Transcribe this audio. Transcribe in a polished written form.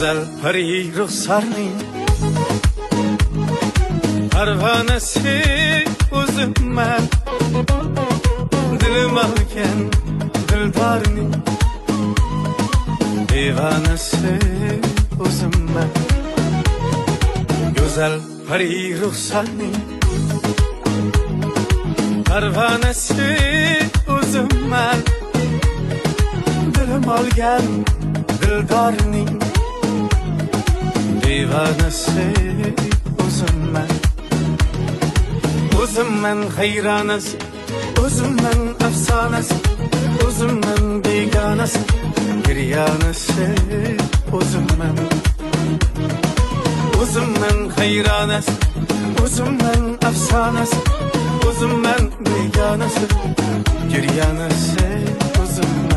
Güzel pari ruhsarning parvanasi o'zimman, dilim olgan dildorning divanasi o'zimman. Güzel pari ruhsarning parvanasi o'zimman, dilim olgan dildorning divanasi o'zimman. O'zimman hayronasi, o'zimman afsonasi, o'zimman begonasi, giryanasi o'zimman. O'zimman hayronasi, o'zimman afsonasi, o'zimman begonasi, giryanasi o'zimman.